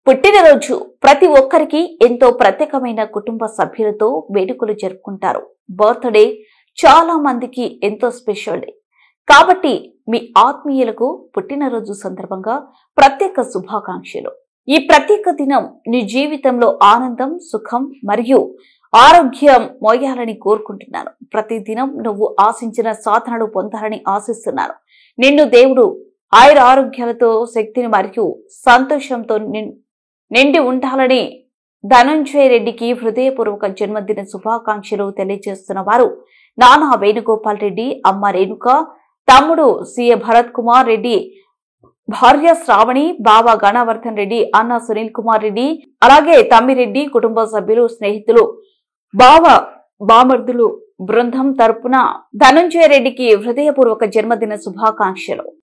పుట్టినరోజు ప్రతి ఒక్కరికి ఎంతో ప్రత్యేకమైన కుటుంబ సభ్యులతో వేడుకలు జరుపుకుంటారు. బర్త్డే చాలా మందికి ఎంతో స్పెషల్ డే. కాబట్టి మీ ఆత్మీయులకు పుట్టినరోజు సందర్భంగా ప్రత్యేక శుభాకాంక్షలు. ఈ ప్రత్యేక దినం నీ జీవితంలో ఆనందం, సుఖం మరియు ఆరోగ్యం మోయాలని కోరుకుంటున్నాను. ప్రతి దినం నువ్వు ఆశించిన సాధనలు పొందాలని ఆశిస్తున్నాను. నిన్ను దేవుడు ఆయుర ఆరోగ్యాలతో, శక్తిని మరియు సంతోషంతో నిండి ఉండాలని ధనంజయ రెడ్డికి హృదయపూర్వక జన్మదిన శుభాకాంక్షలు తెలియజేస్తున్న వారు నానా వేణుగోపాల్ రెడ్డి, అమ్మ రేణుక, తమ్ముడు సిఏ భరత్ కుమార్ రెడ్డి, భార్య శ్రావణి, బావ గణవర్ధన్ రెడ్డి, అన్న సునీల్ కుమార్ రెడ్డి, అలాగే తమ్మిరెడ్డి కుటుంబ సభ్యులు, స్నేహితులు, బావ బామర్దులు బృందం తరపున ధనంజయ రెడ్డికి హృదయపూర్వక జన్మదిన శుభాకాంక్షలు.